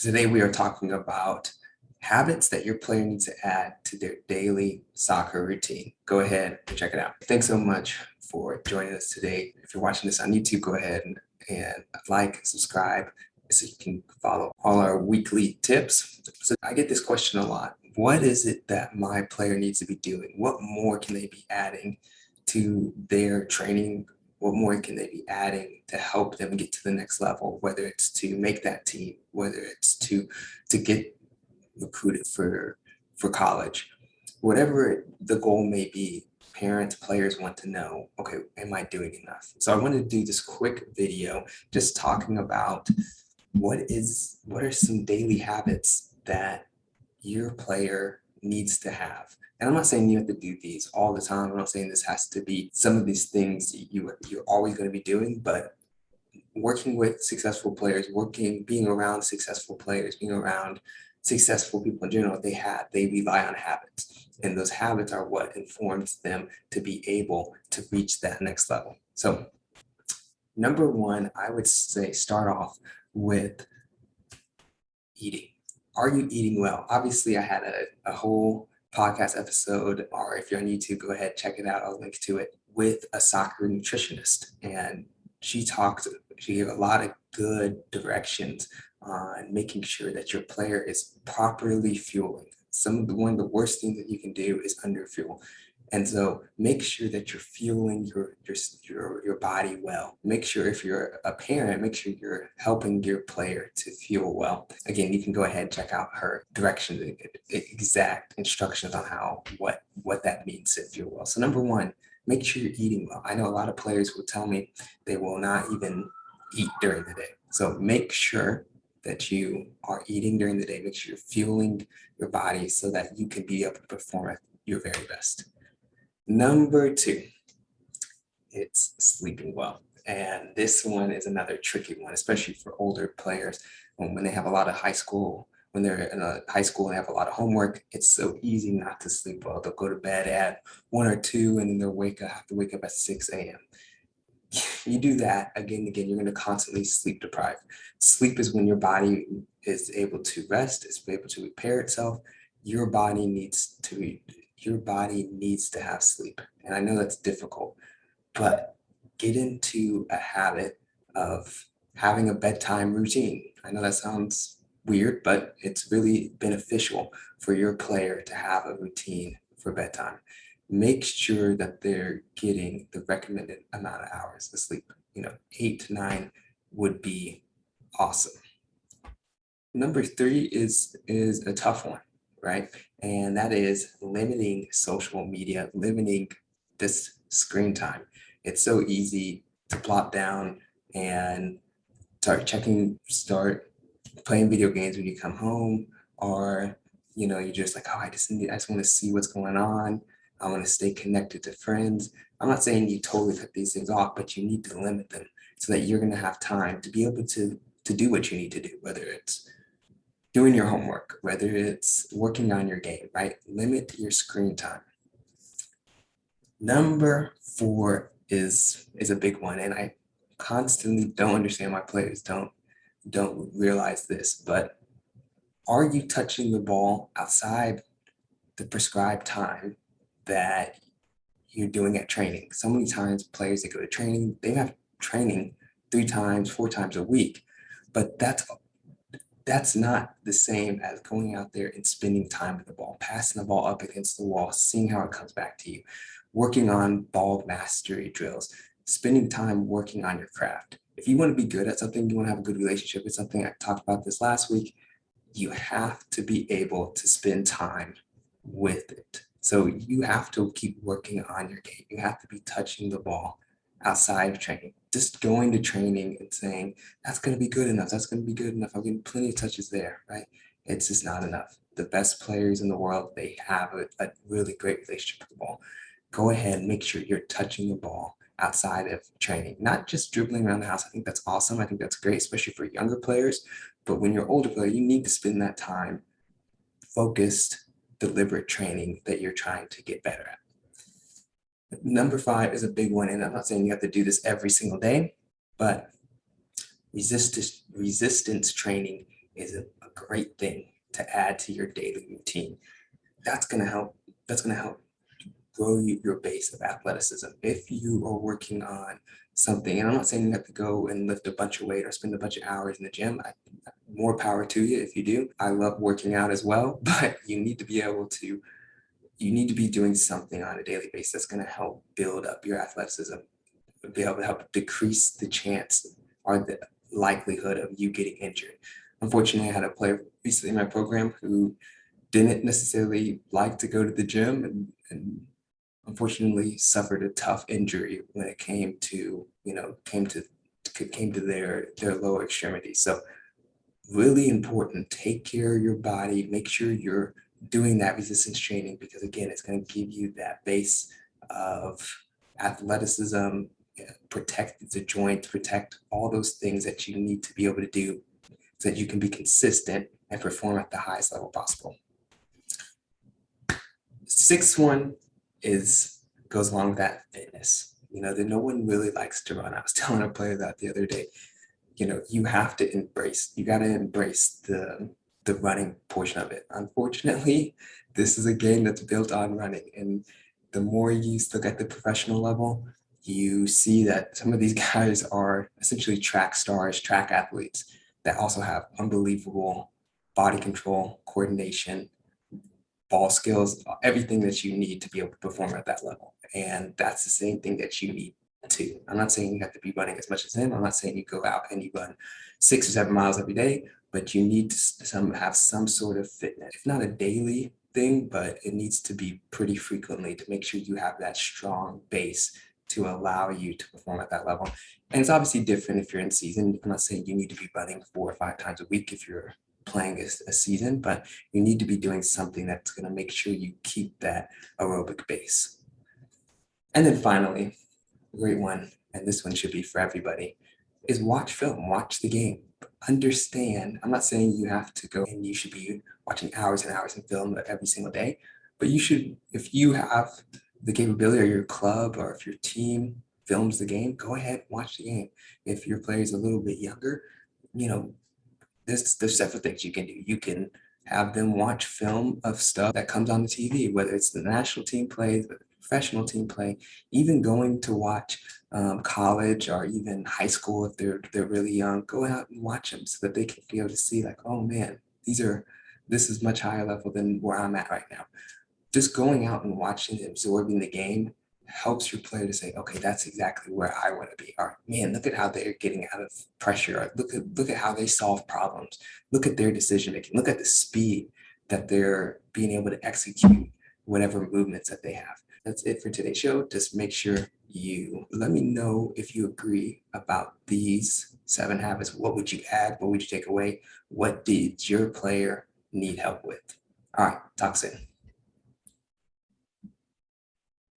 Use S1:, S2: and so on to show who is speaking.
S1: Today we are talking about habits that your player needs to add to their daily soccer routine. Go ahead and check it out. Thanks so much for joining us today. If you're watching this on YouTube, go ahead and like, subscribe so you can follow all our weekly tips. So I get this question a lot. What is it that my player needs to be doing? What more can they be adding to their training? What more can they be adding to help them get to the next level, whether it's to make that team, whether it's to get recruited for college, whatever the goal may be. Parents, players want to know, okay, am I doing enough? So I wanted to do this quick video just talking about what are some daily habits that your player needs to have. And I'm not saying you have to do these all the time. I'm not saying this has to be some of these things you're always going to be doing, but working with successful players, being around successful players, being around successful people in general, they rely on habits. And those habits are what informs them to be able to reach that next level. So number one, I would say start off with eating. Are you eating well? Obviously, I had a whole podcast episode, or if you're on YouTube, go ahead, check it out. I'll link to it with a soccer nutritionist. And she gave a lot of good directions on making sure that your player is properly fueling. One of the worst things that you can do is underfuel. And so make sure that you're fueling your body well. Make sure, if you're a parent, make sure you're helping your player to fuel well. Again, you can go ahead and check out her directions, exact instructions on what that means to fuel well. So number one, make sure you're eating well. I know a lot of players will tell me they will not even eat during the day. So make sure that you are eating during the day. Make sure you're fueling your body so that you can be able to perform at your very best. Number two, it's sleeping well. And this one is another tricky one, especially for older players. When they have a lot of when they're in high school and have a lot of homework, it's so easy not to sleep well. They'll go to bed at 1 or 2 and then have to wake up at 6 a.m. You do that again and again, you're going to constantly sleep deprive. Sleep is when your body is able to rest, it's able to repair itself. Your body needs to have sleep. And I know that's difficult, but get into a habit of having a bedtime routine. I know that sounds weird, but it's really beneficial for your player to have a routine for bedtime. Make sure that they're getting the recommended amount of hours of sleep. 8 to 9 would be awesome. Number three is a tough one, right? And that is limiting social media, limiting this screen time. It's so easy to plop down and start playing video games when you come home, or you're just like, oh, I just want to see what's going on. I want to stay connected to friends. I'm not saying you totally cut these things off, but you need to limit them so that you're going to have time to be able to do what you need to do, whether it's doing your homework, whether it's working on your game, right? Limit your screen time. Number four is a big one, and I constantly don't understand why players don't realize this, but are you touching the ball outside the prescribed time that you're doing at training? So many times players that go to training, they have training 3 times, 4 times a week, but that's not the same as going out there and spending time with the ball, passing the ball up against the wall, seeing how it comes back to you, working on ball mastery drills, spending time working on your craft. If you want to be good at something, you want to have a good relationship with something, I talked about this last week, you have to be able to spend time with it. So you have to keep working on your game. You have to be touching the ball outside of training. Just going to training and saying, that's going to be good enough. That's going to be good enough. I'm getting plenty of touches there, right? It's just not enough. The best players in the world, they have a really great relationship with the ball. Go ahead and make sure you're touching the ball outside of training, not just dribbling around the house. I think that's awesome. I think that's great, especially for younger players. But when you're older player, you need to spend that time focused, deliberate training that you're trying to get better at. Number 5 is a big one, and I'm not saying you have to do this every single day, but resistance training is a great thing to add to your daily routine. That's gonna help. That's gonna help grow your base of athleticism. If you are working on something, and I'm not saying you have to go and lift a bunch of weight or spend a bunch of hours in the gym. More power to you if you do. I love working out as well, but you need to be able to, you need to be doing something on a daily basis that's going to help build up your athleticism, be able to help decrease the chance or the likelihood of you getting injured. Unfortunately, I had a player recently in my program who didn't necessarily like to go to the gym and unfortunately suffered a tough injury when it came to, came to their lower extremity. So really important, take care of your body, make sure you're doing that resistance training, because again, it's going to give you that base of athleticism, protect the joints, protect all those things that you need to be able to do so that you can be consistent and perform at the highest level possible. Sixth one goes along with that, fitness. That no one really likes to run. I was telling a player that the other day. You have to you got to embrace the running portion of it. Unfortunately, this is a game that's built on running. And the more you look at the professional level, you see that some of these guys are essentially track stars, track athletes that also have unbelievable body control, coordination, ball skills, everything that you need to be able to perform at that level. And that's the same thing that you need too. I'm not saying you have to be running as much as him. I'm not saying you go out and you run 6 or 7 miles every day, but you need to have some sort of fitness. If not a daily thing, but it needs to be pretty frequently to make sure you have that strong base to allow you to perform at that level. And it's obviously different if you're in season. I'm not saying you need to be running 4 or 5 times a week if you're playing a season, but you need to be doing something that's going to make sure you keep that aerobic base. And then finally, great one, and this one should be for everybody, is watch film, watch the game. Understand, I'm not saying you have to go and you should be watching hours and hours of film every single day, but you should, if you have the capability, or your club or if your team films the game, go ahead, watch the game. If your player is a little bit younger, there's several things you can do. You can have them watch film of stuff that comes on the TV, whether it's the national team plays, the professional team play, even going to watch college or even high school if they're really young. Go out and watch them so that they can be able to see like, oh man, this is much higher level than where I'm at right now. Just going out and watching and absorbing the game helps your player to say, okay, that's exactly where I want to be. Or man, look at how they're getting out of pressure. Or look at how they solve problems. Look at their decision making. Look at the speed that they're being able to execute whatever movements that they have. That's it for today's show. Just make sure you let me know if you agree about these 7 habits. What would you add? What would you take away? What did your player need help with? All right, talk soon.